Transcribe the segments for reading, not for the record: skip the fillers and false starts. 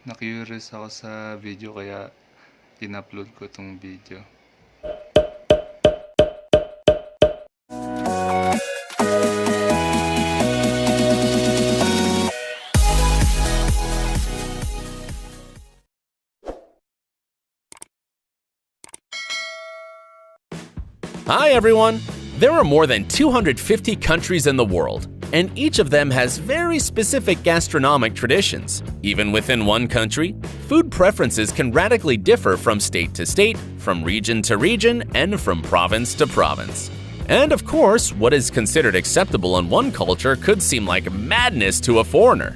Na-curious ako sa video kaya in-upload ko tong video. Hi everyone! There are more than 250 countries in the world, and each of them has very specific gastronomic traditions. Even within one country, food preferences can radically differ from state to state, from region to region, and from province to province. And of course, what is considered acceptable in one culture could seem like madness to a foreigner.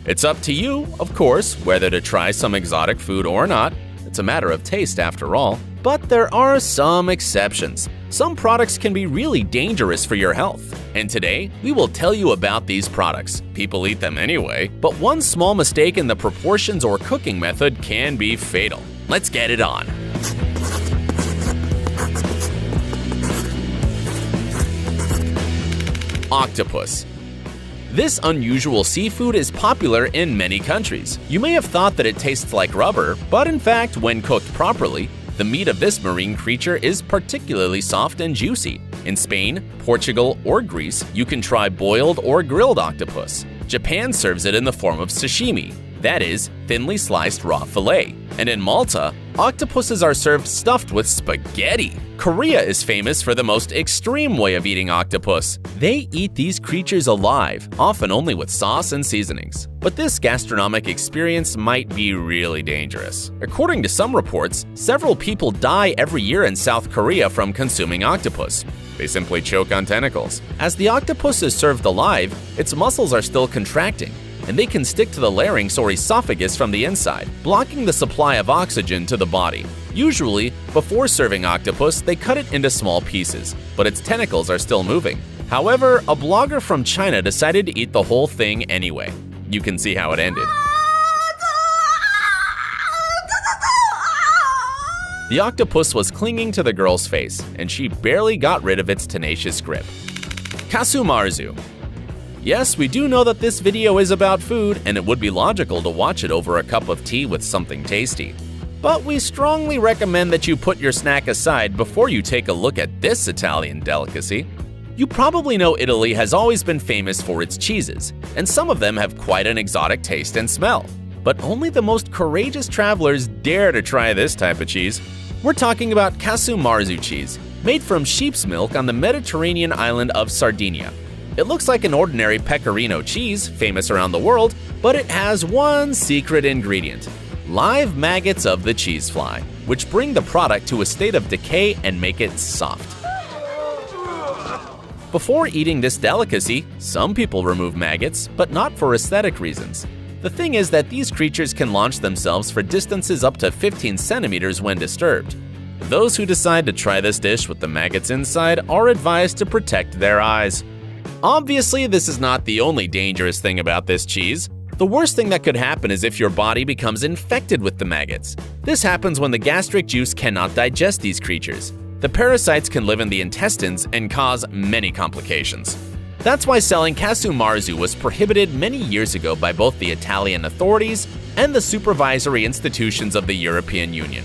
It's up to you, of course, whether to try some exotic food or not. It's a matter of taste after all. But there are some exceptions. Some products can be really dangerous for your health. And today, we will tell you about these products. People eat them anyway, but one small mistake in the proportions or cooking method can be fatal. Let's get it on. Octopus. This unusual seafood is popular in many countries. You may have thought that it tastes like rubber, but in fact, when cooked properly, the meat of this marine creature is particularly soft and juicy. In Spain, Portugal, or Greece, you can try boiled or grilled octopus. Japan serves it in the form of sashimi, that is, thinly sliced raw fillet. And in Malta, octopuses are served stuffed with spaghetti. Korea is famous for the most extreme way of eating octopus. They eat these creatures alive, often only with sauce and seasonings. But this gastronomic experience might be really dangerous. According to some reports, several people die every year in South Korea from consuming octopus. They simply choke on tentacles. As the octopus is served alive, its muscles are still contracting, and they can stick to the larynx or esophagus from the inside, blocking the supply of oxygen to the body. Usually, before serving octopus, they cut it into small pieces, but its tentacles are still moving. However, a blogger from China decided to eat the whole thing anyway. You can see how it ended. The octopus was clinging to the girl's face, and she barely got rid of its tenacious grip. Cassio Marzu. Yes, we do know that this video is about food, and it would be logical to watch it over a cup of tea with something tasty. But we strongly recommend that you put your snack aside before you take a look at this Italian delicacy. You probably know Italy has always been famous for its cheeses, and some of them have quite an exotic taste and smell. But only the most courageous travelers dare to try this type of cheese. We're talking about Cassio Marzu cheese, made from sheep's milk on the Mediterranean island of Sardinia. It looks like an ordinary pecorino cheese, famous around the world, but it has one secret ingredient: live maggots of the cheese fly, which bring the product to a state of decay and make it soft. Before eating this delicacy, some people remove maggots, but not for aesthetic reasons. The thing is that these creatures can launch themselves for distances up to 15 centimeters when disturbed. Those who decide to try this dish with the maggots inside are advised to protect their eyes. Obviously, this is not the only dangerous thing about this cheese. The worst thing that could happen is if your body becomes infected with the maggots. This happens when the gastric juice cannot digest these creatures. The parasites can live in the intestines and cause many complications. That's why selling Cassio Marzu was prohibited many years ago by both the Italian authorities and the supervisory institutions of the European Union.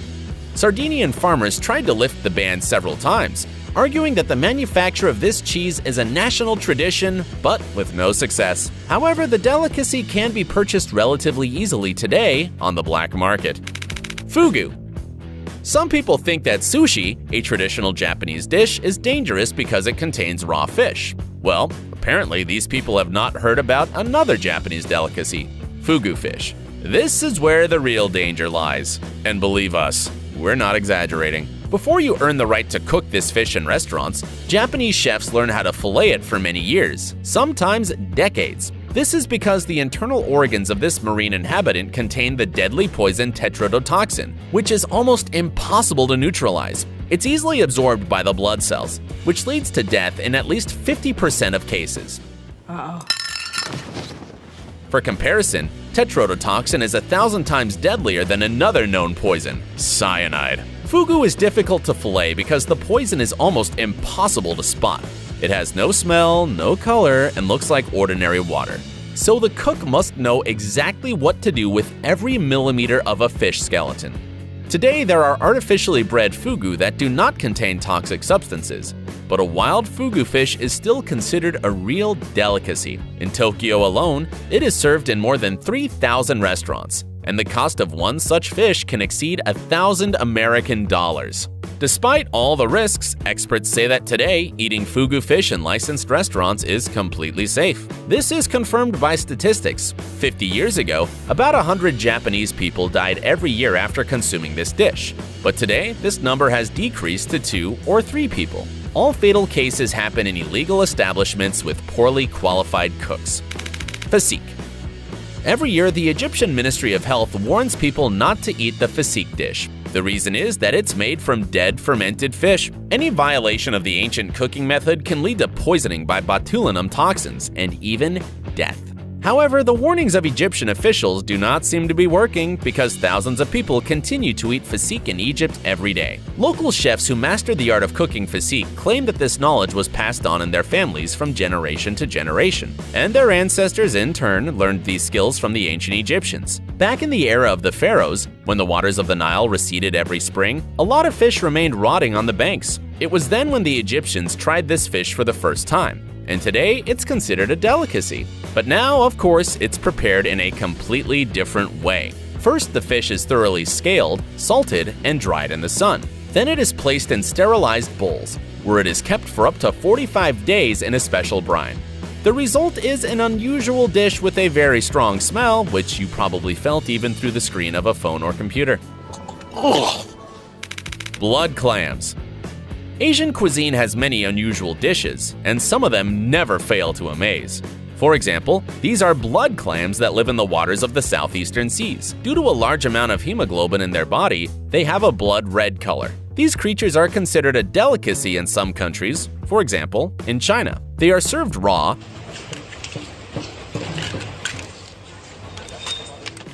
Sardinian farmers tried to lift the ban several times, arguing that the manufacture of this cheese is a national tradition, but with no success. However, the delicacy can be purchased relatively easily today on the black market. Fugu. Some people think that sushi, a traditional Japanese dish, is dangerous because it contains raw fish. Well, apparently these people have not heard about another Japanese delicacy, fugu fish. This is where the real danger lies. And believe us, we're not exaggerating. Before you earn the right to cook this fish in restaurants, Japanese chefs learn how to fillet it for many years, sometimes decades. This is because the internal organs of this marine inhabitant contain the deadly poison tetrodotoxin, which is almost impossible to neutralize. It's easily absorbed by the blood cells, which leads to death in at least 50% of cases. For comparison, tetrodotoxin is 1,000 times deadlier than another known poison, cyanide. Fugu is difficult to fillet because the poison is almost impossible to spot. It has no smell, no color, and looks like ordinary water. so the cook must know exactly what to do with every millimeter of a fish skeleton. Today, there are artificially bred fugu that do not contain toxic substances, but a wild fugu fish is still considered a real delicacy. In Tokyo alone, it is served in more than 3,000 restaurants, and the cost of one such fish can exceed $1,000 American dollars. Despite all the risks, experts say that today, eating fugu fish in licensed restaurants is completely safe. This is confirmed by statistics. 50 years ago, about 100 Japanese people died every year after consuming this dish. But today, this number has decreased to 2 or 3 people. All fatal cases happen in illegal establishments with poorly qualified cooks. Physique. Every year, the Egyptian Ministry of Health warns people not to eat the physique dish. The reason is that it's made from dead fermented fish. Any violation of the ancient cooking method can lead to poisoning by botulinum toxins and even death. However, the warnings of Egyptian officials do not seem to be working because thousands of people continue to eat physique in Egypt every day. Local chefs who mastered the art of cooking physique claim that this knowledge was passed on in their families from generation to generation, and their ancestors in turn learned these skills from the ancient Egyptians. Back in the era of the pharaohs, when the waters of the Nile receded every spring, a lot of fish remained rotting on the banks. It was then when the Egyptians tried this fish for the first time. And today, it's considered a delicacy. But now, of course, it's prepared in a completely different way. First, the fish is thoroughly scaled, salted, and dried in the sun. Then it is placed in sterilized bowls, where it is kept for up to 45 days in a special brine. The result is an unusual dish with a very strong smell, which you probably felt even through the screen of a phone or computer. Blood clams. Asian cuisine has many unusual dishes, and some of them never fail to amaze. For example, these are blood clams that live in the waters of the southeastern seas. Due to a large amount of hemoglobin in their body, they have a blood red color. These creatures are considered a delicacy in some countries, for example, in China. They are served raw,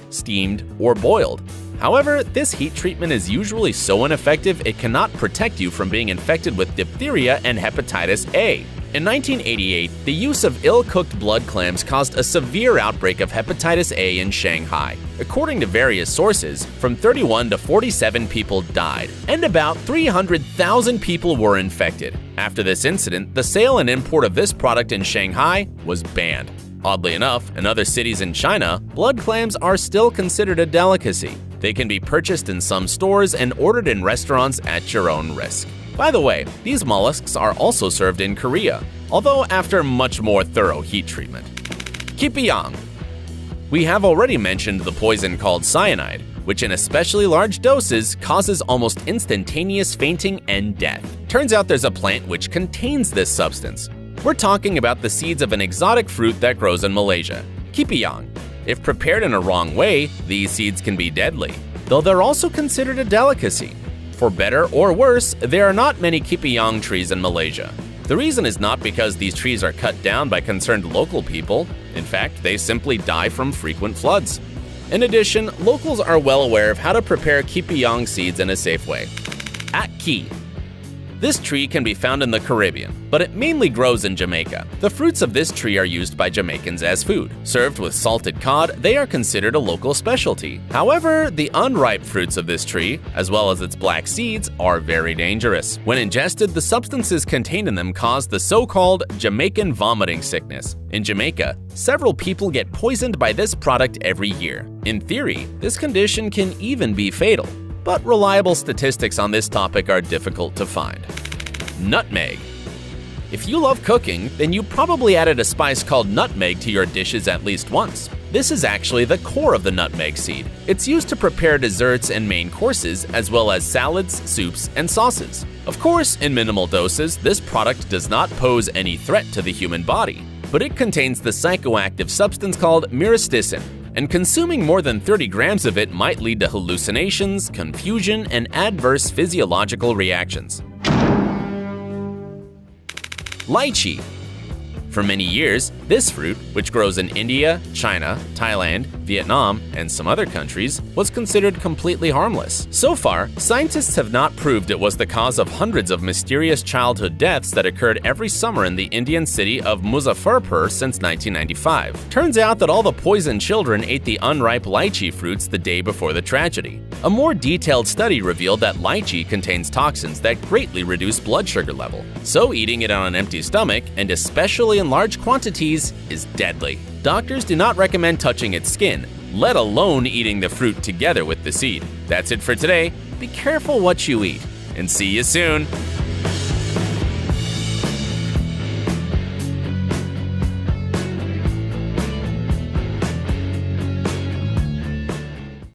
steamed, or boiled. However, this heat treatment is usually so ineffective it cannot protect you from being infected with diphtheria and hepatitis A. In 1988, the use of ill-cooked blood clams caused a severe outbreak of hepatitis A in Shanghai. According to various sources, from 31 to 47 people died, and about 300,000 people were infected. After this incident, the sale and import of this product in Shanghai was banned. Oddly enough, in other cities in China, blood clams are still considered a delicacy. They can be purchased in some stores and ordered in restaurants at your own risk. By the way, these mollusks are also served in Korea, although after much more thorough heat treatment. Kipiyang. We have already mentioned the poison called cyanide, which in especially large doses causes almost instantaneous fainting and death. Turns out there's a plant which contains this substance. We're talking about the seeds of an exotic fruit that grows in Malaysia, kipiyang. If prepared in a wrong way, these seeds can be deadly, though they're also considered a delicacy. For better or worse, there are not many kipiyang trees in Malaysia. The reason is not because these trees are cut down by concerned local people. In fact, they simply die from frequent floods. In addition, locals are well aware of how to prepare kipiyang seeds in a safe way. Aki. This tree can be found in the Caribbean, but it mainly grows in Jamaica. The fruits of this tree are used by Jamaicans as food. Served with salted cod, they are considered a local specialty. However, the unripe fruits of this tree, as well as its black seeds, are very dangerous. When ingested, the substances contained in them cause the so-called Jamaican vomiting sickness. In Jamaica, several people get poisoned by this product every year. In theory, this condition can even be fatal, but reliable statistics on this topic are difficult to find. Nutmeg. If you love cooking, then you probably added a spice called nutmeg to your dishes at least once. This is actually the core of the nutmeg seed. It's used to prepare desserts and main courses, as well as salads, soups, and sauces. Of course, in minimal doses, this product does not pose any threat to the human body, but it contains the psychoactive substance called myristicin, and consuming more than 30 grams of it might lead to hallucinations, confusion, and adverse physiological reactions. Lychee. For many years, this fruit, which grows in India, China, Thailand, Vietnam, and some other countries, was considered completely harmless. So far, scientists have not proved it was the cause of hundreds of mysterious childhood deaths that occurred every summer in the Indian city of Muzaffarpur since 1995. Turns out that all the poisoned children ate the unripe lychee fruits the day before the tragedy. A more detailed study revealed that lychee contains toxins that greatly reduce blood sugar level, so eating it on an empty stomach, and especially in large quantities, is deadly. Doctors do not recommend touching its skin, let alone eating the fruit together with the seed. That's it for today. Be careful what you eat, and see you soon!